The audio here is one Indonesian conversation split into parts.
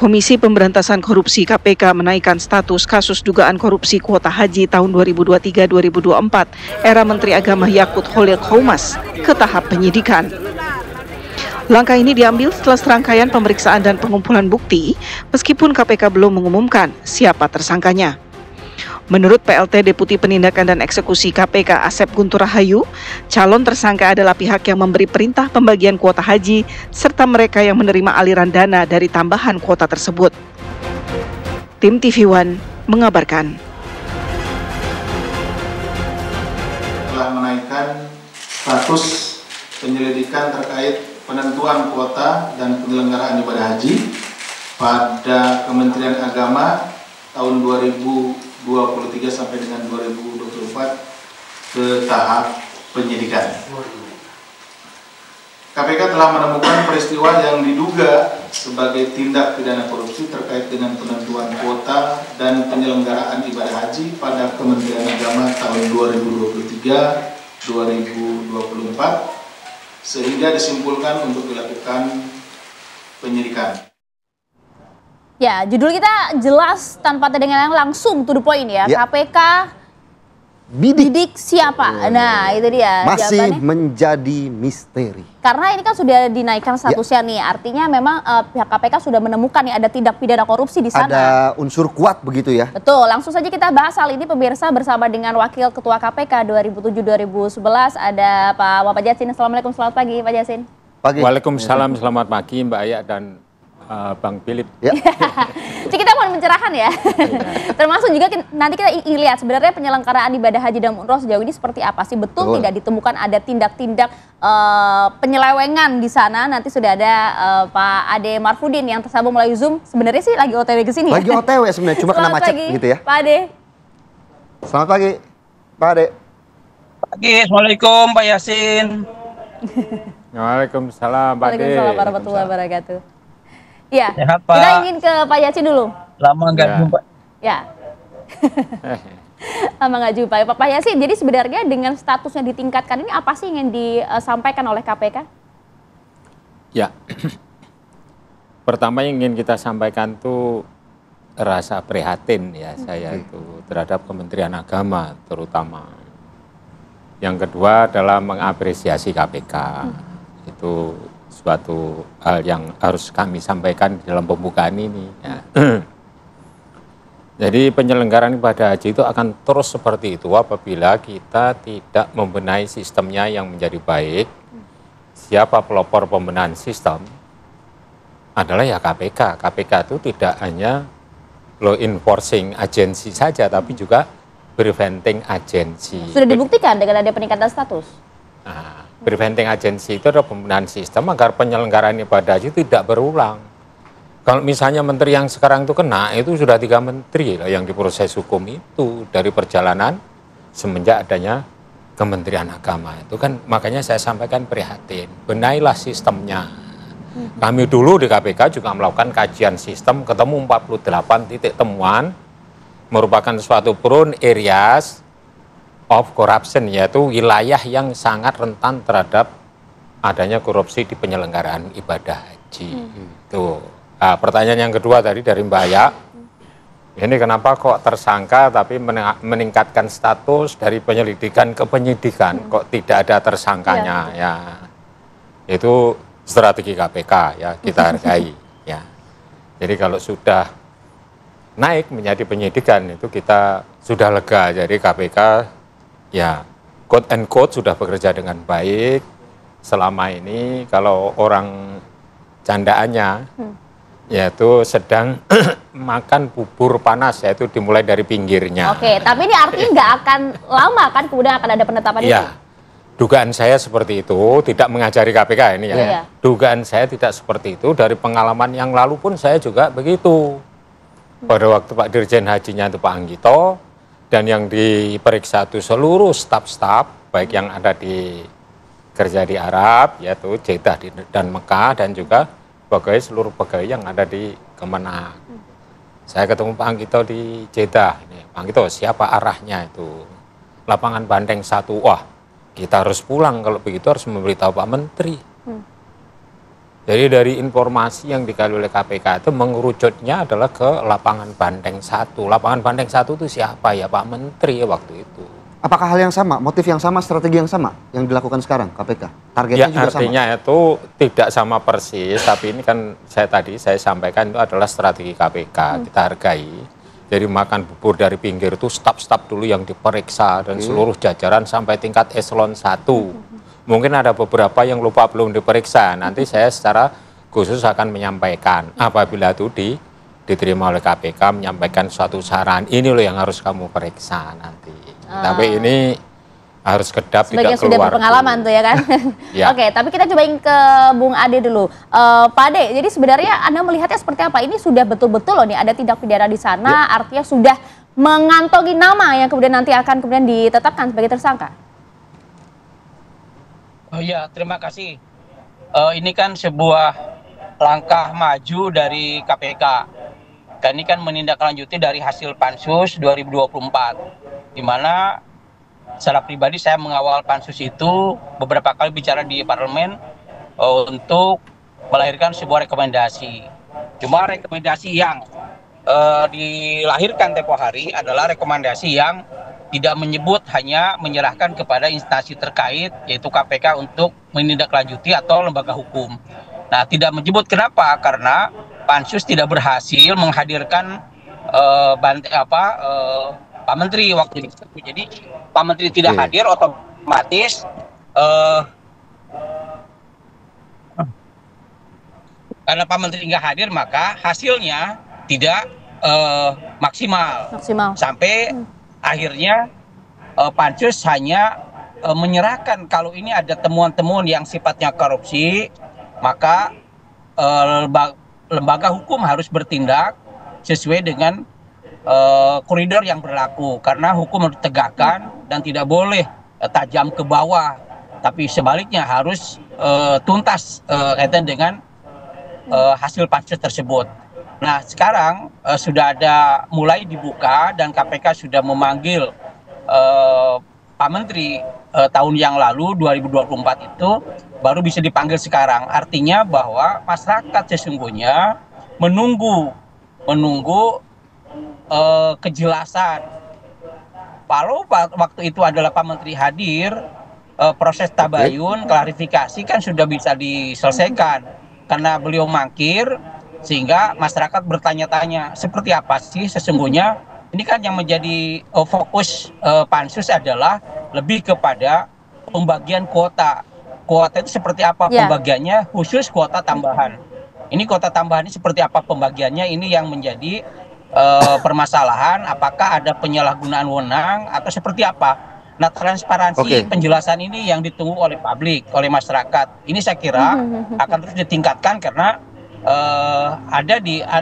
Komisi Pemberantasan Korupsi KPK menaikkan status kasus dugaan korupsi kuota haji tahun 2023-2024 era Menteri Agama Yakut Khalil Qomas ke tahap penyidikan. Langkah ini diambil setelah serangkaian pemeriksaan dan pengumpulan bukti, meskipun KPK belum mengumumkan siapa tersangkanya. Menurut PLT Deputi Penindakan dan Eksekusi KPK Asep Guntur Rahayu, calon tersangka adalah pihak yang memberi perintah pembagian kuota haji serta mereka yang menerima aliran dana dari tambahan kuota tersebut. Tim TV One mengabarkan. Telah menaikkan status penyelidikan terkait penentuan kuota dan penyelenggaraan ibadah haji pada Kementerian Agama tahun 2023 sampai dengan 2024 ke tahap penyidikan. KPK telah menemukan peristiwa yang diduga sebagai tindak pidana korupsi terkait dengan penentuan kuota dan penyelenggaraan ibadah haji pada Kementerian Agama tahun 2023-2024 sehingga disimpulkan untuk dilakukan penyidikan. Ya, judul kita jelas tanpa terdengar langsung to the point ya. KPK bidik siapa? Nah, itu dia masih jawabannya. Menjadi misteri. Karena ini kan sudah dinaikkan statusnya nih. Artinya memang pihak KPK sudah menemukan nih ada tindak pidana korupsi di sana. Ada unsur kuat begitu ya. Betul, langsung saja kita bahas hal ini pemirsa bersama dengan Wakil Ketua KPK 2007-2011 ada Pak Jasin. Assalamualaikum, selamat pagi Pak Jasin. Pagi. Waalaikumsalam, selamat pagi Mbak Aya dan Bang Philip. Ya. Jadi kita mau mencerahan ya. Termasuk juga nanti kita ingin lihat sebenarnya penyelenggaraan ibadah haji dan umroh sejauh ini seperti apa sih? Betul tidak ditemukan ada tindak-tindak penyelewengan di sana. Nanti sudah ada Pak Ade Marfudin yang tersambung melalui Zoom. Sebenarnya sih lagi OTW ke sini. Lagi OTW sebenarnya, cuma kena macet gitu ya. Pak Ade. Selamat pagi, Pak Ade. Pagi, Assalamualaikum Pak Yasin. Waalaikumsalam Pak Ade. Waalaikumsalam warahmatullahi wabarakatuh. Ya, sehat, Pak. Kita ingin ke Pak Yasin dulu. Lama nggak jumpa. Ya. Lama nggak jumpa. Pak Yasin, jadi sebenarnya dengan statusnya ditingkatkan ini apa sih yang disampaikan oleh KPK? Ya, pertama yang ingin kita sampaikan tuh rasa prihatin ya saya itu terhadap Kementerian Agama terutama. Yang kedua adalah mengapresiasi KPK. Itu suatu hal yang harus kami sampaikan di dalam pembukaan ini. Ya. Jadi penyelenggaraan ibadah haji itu akan terus seperti itu apabila kita tidak membenahi sistemnya yang menjadi baik. Siapa pelopor pembenahan sistem adalah ya KPK. KPK itu tidak hanya law enforcing agency saja, tapi juga preventing agency. Sudah dibuktikan dengan ada peningkatan status? Nah, preventing agency itu adalah pembenahan sistem agar penyelenggaraan ibadah haji tidak berulang. Kalau misalnya menteri yang sekarang itu kena, itu sudah 3 menteri loh yang diproses hukum itu dari perjalanan semenjak adanya Kementerian Agama. Itu kan makanya saya sampaikan prihatin, benailah sistemnya. Kami dulu di KPK juga melakukan kajian sistem, ketemu 48 titik temuan, merupakan suatu prone areas of corruption, yaitu wilayah yang sangat rentan terhadap adanya korupsi di penyelenggaraan ibadah haji. Tuh. Nah, pertanyaan yang kedua tadi dari Mbak Aya, ini kenapa kok tersangka tapi meningkatkan status dari penyelidikan ke penyidikan, kok tidak ada tersangkanya? Ya, itu strategi KPK ya, kita hargai. Ya, jadi kalau sudah naik menjadi penyidikan itu kita sudah lega, jadi KPK ya, quote and quote sudah bekerja dengan baik selama ini. Kalau orang candaannya, yaitu sedang makan bubur panas, yaitu dimulai dari pinggirnya. Oke, tapi ini artinya nggak akan lama kan kemudian akan ada penetapan itu? Ya, dugaan saya seperti itu, tidak mengajari KPK ini ya. Dugaan saya tidak seperti itu, dari pengalaman yang lalu pun saya juga begitu. Pada waktu Pak Dirjen Hajinya itu Pak Anggito, dan yang diperiksa itu seluruh staf-staf, baik yang ada di kerja di Arab, yaitu Jeddah dan Mekah, dan juga seluruh pegawai yang ada di Kemenak. Saya ketemu Pak Anggito di Jeddah. Pak Anggito, siapa arahnya itu? Lapangan Banteng 1. Wah, kita harus pulang, kalau begitu harus memberitahu Pak Menteri. Jadi dari informasi yang digali oleh KPK itu mengerucutnya adalah ke lapangan Banteng 1. Lapangan Banteng 1 itu siapa ya? Pak Menteri ya waktu itu. Apakah hal yang sama, motif yang sama, strategi yang sama yang dilakukan sekarang KPK? Targetnya Ya juga sama? artinya itu tidak sama persis, tapi ini kan saya sampaikan itu adalah strategi KPK, kita hargai. Jadi makan bubur dari pinggir itu staf-staf dulu yang diperiksa dan seluruh jajaran sampai tingkat eselon 1. Mungkin ada beberapa yang lupa belum diperiksa, nanti saya secara khusus akan menyampaikan apabila itu diterima oleh KPK, menyampaikan suatu saran, ini loh yang harus kamu periksa nanti. Tapi ini harus kedap, sebagai tidak keluar. Sudah berpengalaman tuh ya kan. Ya. Oke, tapi kita cobain ke Bung Ade dulu. Pak Ade, jadi sebenarnya Anda melihatnya seperti apa? Ini sudah betul-betul loh nih ada tindak pidana di sana, artinya sudah mengantongi nama yang kemudian nanti akan kemudian ditetapkan sebagai tersangka. Oh iya, terima kasih. Ini kan sebuah langkah maju dari KPK. Dan ini kan menindaklanjuti dari hasil Pansus 2024, di mana secara pribadi saya mengawal Pansus itu beberapa kali bicara di parlemen untuk melahirkan sebuah rekomendasi. Cuma rekomendasi yang dilahirkan tempo hari adalah rekomendasi yang tidak menyebut, hanya menyerahkan kepada instansi terkait yaitu KPK untuk menindaklanjuti atau lembaga hukum. Nah, tidak menyebut kenapa? Karena Pansus tidak berhasil menghadirkan Pak Menteri waktu itu. Jadi Pak Menteri tidak hadir, otomatis karena Pak Menteri nggak hadir, maka hasilnya tidak maksimal. Sampai akhirnya Pansus hanya menyerahkan kalau ini ada temuan-temuan yang sifatnya korupsi, maka lembaga hukum harus bertindak sesuai dengan koridor yang berlaku, karena hukum harus ditegakkan dan tidak boleh tajam ke bawah, tapi sebaliknya harus tuntas kaitan dengan hasil Pansus tersebut. Nah, sekarang sudah ada mulai dibuka dan KPK sudah memanggil Pak Menteri tahun yang lalu 2024 itu baru bisa dipanggil sekarang. Artinya bahwa masyarakat sesungguhnya menunggu kejelasan. Kalau waktu itu adalah Pak Menteri hadir, proses tabayun, klarifikasi kan sudah bisa diselesaikan. Karena beliau mangkir, sehingga masyarakat bertanya-tanya seperti apa sih sesungguhnya. Ini kan yang menjadi fokus Pansus adalah lebih kepada pembagian kuota. Kuota itu seperti apa pembagiannya, khusus kuota tambahan. Ini kuota tambahan ini seperti apa pembagiannya, ini yang menjadi permasalahan, apakah ada penyalahgunaan wewenang atau seperti apa. Nah, transparansi penjelasan ini yang ditunggu oleh publik, oleh masyarakat. Ini saya kira akan terus ditingkatkan karena ada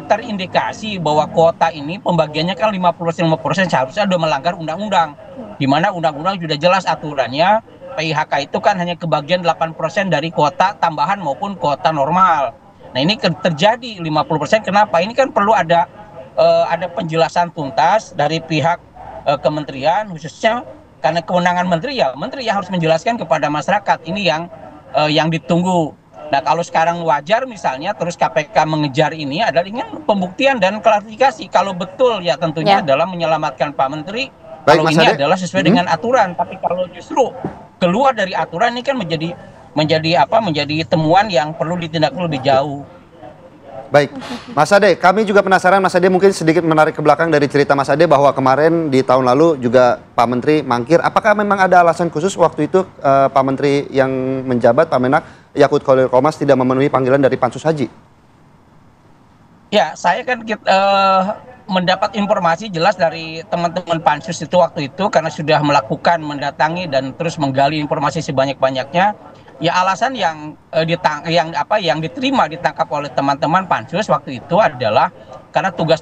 terindikasi bahwa kuota ini pembagiannya kan 50% seharusnya sudah melanggar undang-undang, di mana undang-undang sudah jelas aturannya. PIHK itu kan hanya kebagian 8% dari kuota tambahan maupun kuota normal. Nah, ini terjadi 50%. Kenapa? Ini kan perlu ada penjelasan tuntas dari pihak kementerian, khususnya karena kewenangan menteri ya menteri yang harus menjelaskan kepada masyarakat. Ini yang ditunggu. Nah, kalau sekarang wajar misalnya terus KPK mengejar ini adalah ingin pembuktian dan klarifikasi. Kalau betul ya tentunya adalah menyelamatkan Pak Menteri. Baik, kalau Mas ini Ade adalah sesuai dengan aturan. Tapi kalau justru keluar dari aturan, ini kan menjadi temuan yang perlu ditindaklanjuti lebih jauh. Baik, Mas Ade, kami juga penasaran. Mas Ade mungkin sedikit menarik ke belakang dari cerita Mas Ade bahwa kemarin di tahun lalu juga Pak Menteri mangkir. Apakah memang ada alasan khusus waktu itu Pak Menteri yang menjabat, Pak Menak Yakut Khalil Qomas, tidak memenuhi panggilan dari Pansus Haji? Ya, saya kan mendapat informasi jelas dari teman-teman Pansus itu waktu itu karena sudah melakukan mendatangi dan terus menggali informasi sebanyak-banyaknya. Ya, alasan yang diterima ditangkap oleh teman-teman Pansus waktu itu adalah karena tugas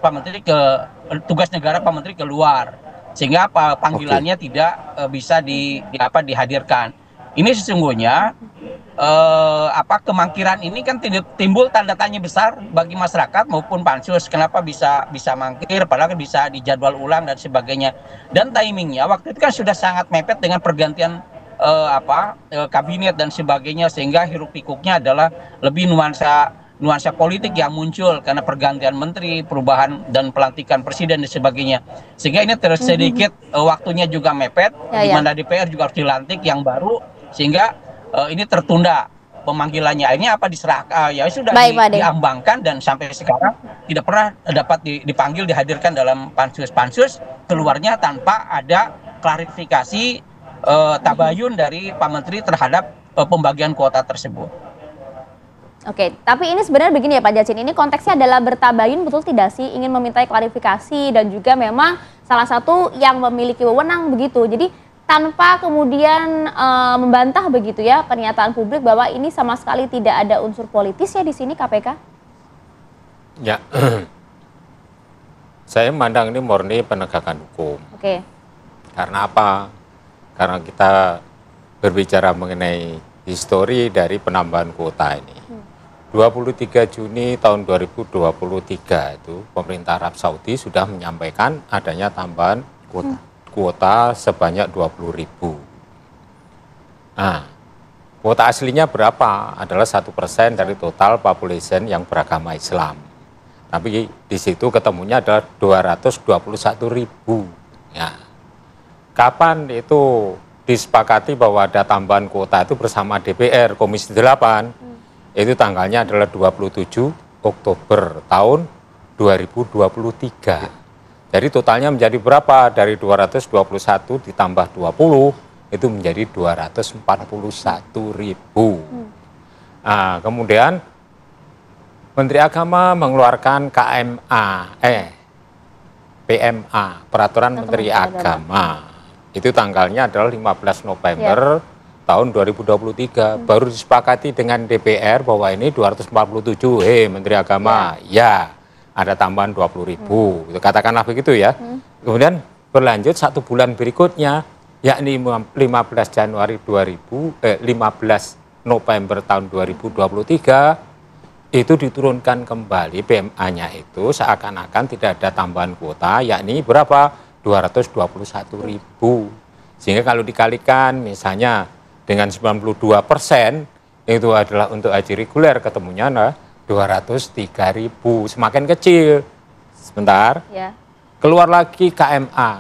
negara Pak Menteri keluar, sehingga panggilannya tidak bisa dihadirkan. Ini sesungguhnya kemangkiran ini kan timbul tanda tanya besar bagi masyarakat maupun Pansus. Kenapa bisa mangkir padahal bisa dijadwal ulang dan sebagainya. Dan timingnya waktu itu kan sudah sangat mepet dengan pergantian kabinet dan sebagainya, sehingga hiruk pikuknya adalah lebih nuansa politik yang muncul karena pergantian menteri, perubahan dan pelantikan presiden dan sebagainya. Sehingga ini sedikit waktunya juga mepet, di mana DPR juga harus dilantik yang baru, sehingga ini tertunda pemanggilannya. Ini apa diserahkan ya sudah diambangkan dan sampai sekarang tidak pernah dapat dipanggil, dihadirkan dalam pansus, keluarnya tanpa ada klarifikasi tabayun dari Pak Menteri terhadap pembagian kuota tersebut. Oke, tapi ini sebenarnya begini ya Pak Jatsin, ini konteksnya adalah bertabayun, betul tidak sih, ingin memintai klarifikasi dan juga memang salah satu yang memiliki wewenang begitu. Jadi tanpa kemudian membantah begitu ya pernyataan publik bahwa ini sama sekali tidak ada unsur politis ya di sini KPK? Ya, saya memandang ini murni penegakan hukum. Oke. Karena apa? Karena kita berbicara mengenai histori dari penambahan kuota ini. 23 Juni tahun 2023 itu pemerintah Arab Saudi sudah menyampaikan adanya tambahan kuota sebanyak 20.000. Nah, kuota aslinya berapa? Adalah 1% dari total population yang beragama Islam. Tapi di situ ketemunya adalah 221.000. Ya. Kapan itu disepakati bahwa ada tambahan kuota itu bersama DPR Komisi 8? Itu tanggalnya adalah 27 Oktober tahun 2023. Jadi totalnya menjadi berapa? Dari 221 ditambah 20 itu menjadi 241.000. Nah, kemudian Menteri Agama mengeluarkan PMA, Peraturan Menteri Agama. Itu tanggalnya adalah 15 November tahun 2023. Baru disepakati dengan DPR bahwa ini 247, Menteri Agama, ya ada tambahan 20.000. Katakanlah begitu ya. Kemudian berlanjut 1 bulan berikutnya, yakni 15 November tahun 2023, itu diturunkan kembali PMA-nya itu seakan-akan tidak ada tambahan kuota, yakni berapa? 221.000. Sehingga kalau dikalikan misalnya dengan 92% itu adalah untuk haji reguler, ketemunya 203.000, semakin kecil. Sebentar, keluar lagi KMA,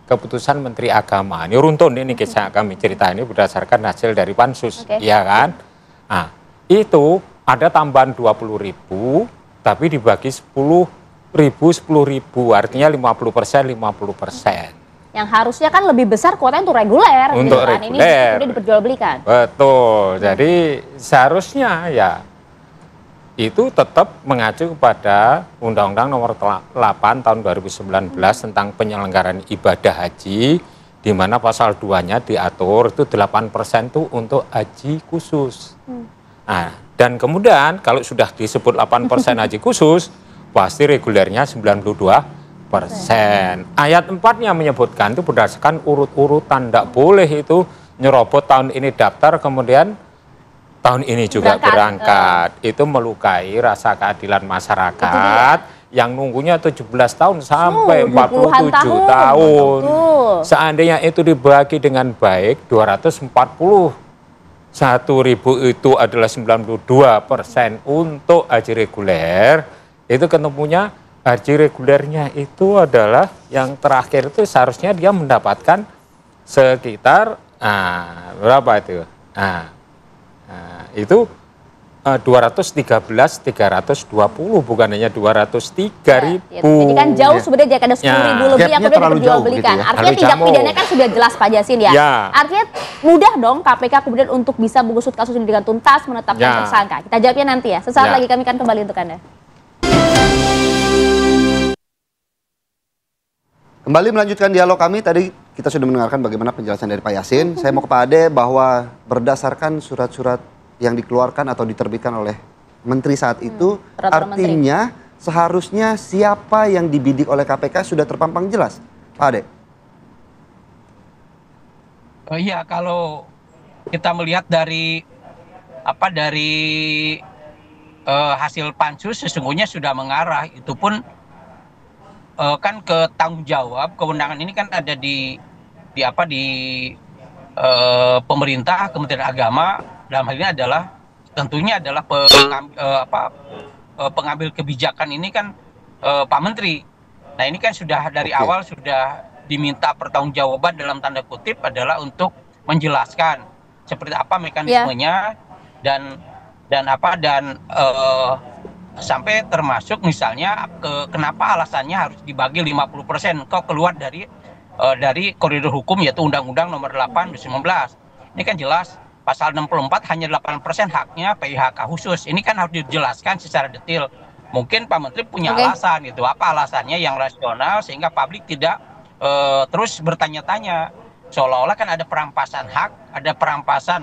Keputusan Menteri Agama. Ini runtun ini kisah kami cerita ini berdasarkan hasil dari Pansus, ya kan? Nah, itu ada tambahan 20.000, tapi dibagi 10.000, artinya 50%, 50%. Yang harusnya kan lebih besar kuotanya untuk reguler. Untuk gitu kan? reguler. Ini sudah diperjualbelikan. Betul. Jadi seharusnya ya itu tetap mengacu kepada Undang-Undang Nomor 8 Tahun 2019 tentang penyelenggaraan ibadah haji, di mana pasal 2-nya diatur itu 8% itu untuk haji khusus. Nah, dan kemudian kalau sudah disebut 8% haji khusus, pasti regulernya 92%. Ayat 4-nya menyebutkan itu berdasarkan urut-urutan, tidak boleh itu nyerobot tahun ini daftar kemudian tahun ini juga berangkat. Itu melukai rasa keadilan masyarakat yang nunggunya 17 tahun sampai 47 tahun. Seandainya itu dibagi dengan baik, 241.000 itu adalah 92% untuk haji reguler, itu ketemunya haji regulernya itu adalah yang terakhir itu seharusnya dia mendapatkan sekitar berapa itu? Itu 213.320, bukan hanya 203.000. Jadi kan jauh sebenarnya jika ada 10.000 lebih yang kemudian diperjualbelikan. Gitu ya. Artinya tindak pidana kan sudah jelas Pak Jatsin ya. Artinya mudah dong KPK kemudian untuk bisa mengusut kasus ini dengan tuntas, menetapkan tersangka. Kita jawabnya nanti ya. Sesaat lagi kami akan kembali untuk Anda. Kembali melanjutkan dialog kami, tadi kita sudah mendengarkan bagaimana penjelasan dari Pak Yasin. Saya mau ke Pak Ade bahwa berdasarkan surat-surat yang dikeluarkan atau diterbitkan oleh Menteri saat itu, artinya seharusnya siapa yang dibidik oleh KPK sudah terpampang jelas, Pak Ade. Iya, kalau kita melihat dari hasil pansus sesungguhnya sudah mengarah, itu pun kan ke tanggung jawab kewenangan ini kan ada di pemerintah, Kementerian Agama dalam hal ini adalah tentunya adalah pengambil kebijakan ini kan Pak Menteri. Nah ini kan sudah dari awal sudah diminta pertanggungjawaban dalam tanda kutip adalah untuk menjelaskan seperti apa mekanismenya dan sampai termasuk misalnya kenapa alasannya harus dibagi 50% kok keluar dari koridor hukum yaitu Undang-Undang Nomor 8 2019. Ini kan jelas pasal 64 hanya 8% haknya PIHK khusus. Ini kan harus dijelaskan secara detail. Mungkin Pak Menteri punya alasan gitu. Apa alasannya yang rasional sehingga publik tidak terus bertanya-tanya. Seolah-olah kan ada perampasan hak, ada perampasan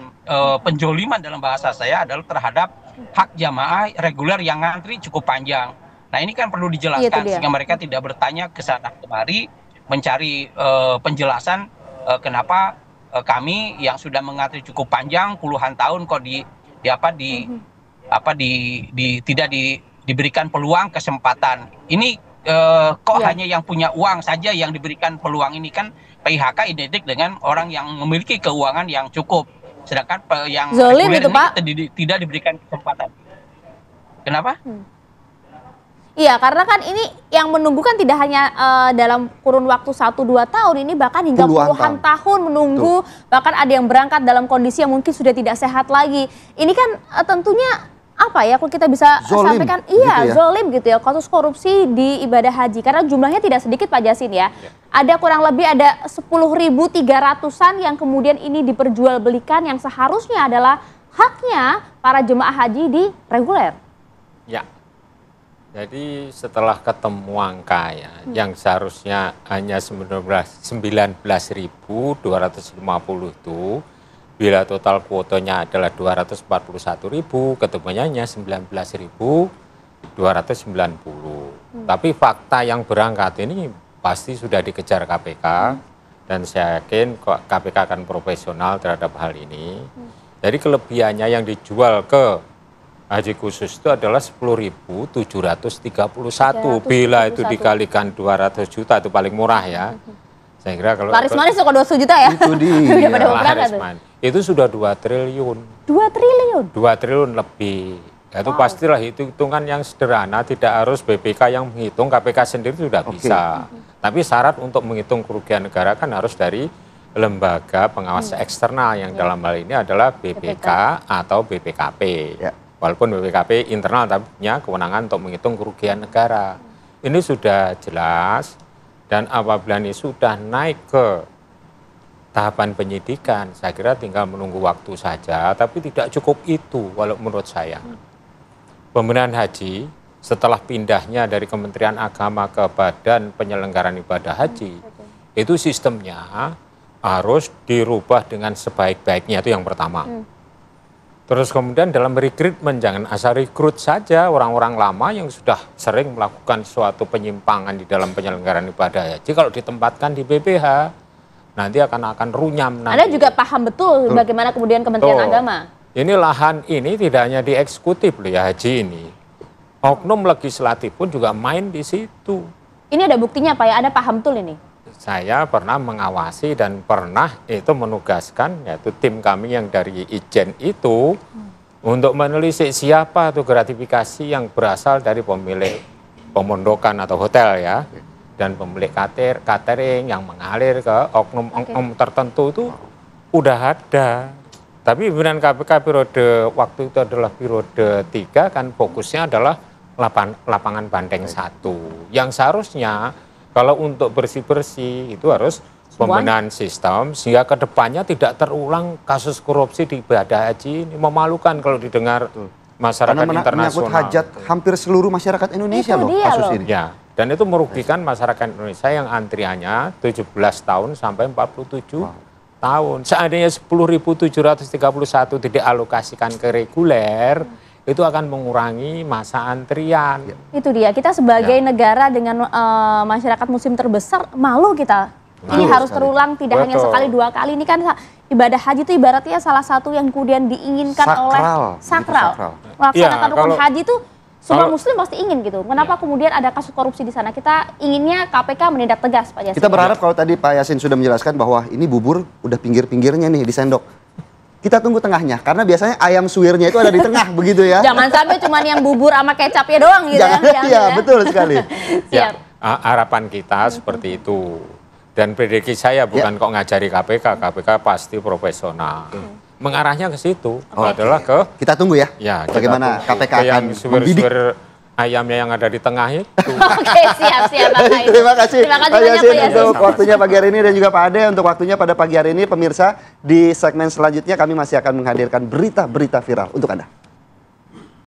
penjoliman dalam bahasa saya adalah terhadap hak jamaah reguler yang ngantri cukup panjang. Nah ini kan perlu dijelaskan sehingga mereka tidak bertanya ke sana kemari mencari penjelasan kenapa kami yang sudah mengantri cukup panjang puluhan tahun kok tidak diberikan peluang kesempatan. Ini kok hanya yang punya uang saja yang diberikan peluang ini kan PIHK identik dengan orang yang memiliki keuangan yang cukup. Sedangkan yang Zolim reguler itu, Pak. tidak diberikan kesempatan. Kenapa? Iya, karena kan ini yang menunggu kan tidak hanya dalam kurun waktu 1-2 tahun, ini bahkan hingga puluhan tahun menunggu. Bahkan ada yang berangkat dalam kondisi yang mungkin sudah tidak sehat lagi. Ini kan tentunya apa ya, kalau kita bisa sampaikan, zolim gitu ya, kasus korupsi di ibadah haji. Karena jumlahnya tidak sedikit Pak Jasin ya. Ada kurang lebih ada 10.300-an yang kemudian ini diperjualbelikan yang seharusnya adalah haknya para jemaah haji di reguler. Ya. Jadi setelah ketemu angka ya, yang seharusnya hanya 19.250 itu, bila total kuotanya adalah 241.000, ketemunya hanya 19.290. Tapi fakta yang berangkat ini pasti sudah dikejar KPK, dan saya yakin KPK akan profesional terhadap hal ini. Jadi kelebihannya yang dijual ke haji khusus itu adalah 10.731. Bila itu dikalikan 200 juta itu paling murah ya. Saya kira kalau laris manis kok 200 juta ya. Itu dia. Itu sudah 2 triliun. 2 triliun? 2 triliun lebih. Itu pastilah itu hitungan yang sederhana, tidak harus BPK yang menghitung, KPK sendiri sudah bisa. Tapi syarat untuk menghitung kerugian negara kan harus dari lembaga pengawas eksternal yang dalam hal ini adalah BPK atau BPKP. Ya. Walaupun BPKP internal tapi punya kewenangan untuk menghitung kerugian negara. Ini sudah jelas, dan apabila ini sudah naik ke tahapan penyidikan, saya kira tinggal menunggu waktu saja, tapi tidak cukup itu walau menurut saya. Pembenahan haji setelah pindahnya dari Kementerian Agama ke Badan Penyelenggaraan Ibadah Haji, itu sistemnya harus dirubah dengan sebaik-baiknya, itu yang pertama. Terus kemudian dalam rekrutmen, jangan asal rekrut saja orang-orang lama yang sudah sering melakukan suatu penyimpangan di dalam penyelenggaraan ibadah haji. Kalau ditempatkan di BPH, nanti akan runyam. Anda juga paham betul bagaimana kemudian Kementerian Agama. Ini lahan ini tidak hanya di eksekutif loh ya, haji ini. Oknum legislatif pun juga main di situ. Ini ada buktinya Pak ya, Anda paham betul ini? Saya pernah mengawasi dan pernah itu menugaskan, yaitu tim kami yang dari Ijen itu untuk menelisik siapa tuh gratifikasi yang berasal dari pemilik pemondokan atau hotel ya, dan pemilik catering yang mengalir ke oknum-oknum tertentu itu udah ada. Tapi pimpinan KPK periode waktu itu adalah periode 3 kan fokusnya adalah lapangan Banteng 1 yang seharusnya kalau untuk bersih-bersih itu harus pembenahan sistem sehingga kedepannya tidak terulang kasus korupsi di ibadah haji ini. Memalukan kalau didengar masyarakat internasional. Menyangkut hajat hampir seluruh masyarakat Indonesia loh kasus ini. Ya, dan itu merugikan masyarakat Indonesia yang antriannya 17 tahun sampai 47 tahun. Seandainya 10.731 tidak alokasikan ke reguler, itu akan mengurangi masa antrian. Itu dia, kita sebagai negara dengan masyarakat muslim terbesar, malu kita. Ini harus terulang, tidak hanya sekali 2 kali. Ini kan ibadah haji itu ibaratnya salah satu yang kemudian diinginkan oleh sakral. Melaksanakan rukun haji itu Semua Muslim pasti ingin gitu. Kenapa kemudian ada kasus korupsi di sana? Kita inginnya KPK menindak tegas, Pak Yasin. Kita berharap kalau tadi Pak Yasin sudah menjelaskan bahwa ini bubur udah pinggir-pinggirnya nih disendok. Kita tunggu tengahnya, karena biasanya ayam suwirnya itu ada di tengah, begitu ya. Jangan sampai cuma yang bubur sama kecapnya doang gitu. Iya, betul sekali. Siap. Harapan kita seperti itu. Dan prediksi saya bukan kok ngajari KPK pasti profesional. Mengarahnya ke situ adalah ke kita tunggu ya. Bagaimana KPK yang akan membidik ayamnya yang ada di tengah itu. Oke, siap Pak Kais. Terima kasih Pak Yasin untuk Yasin. waktunya pagi hari ini dan juga Pak Ade untuk waktunya pada pagi hari ini. Pemirsa, di segmen selanjutnya kami masih akan menghadirkan berita-berita viral untuk Anda.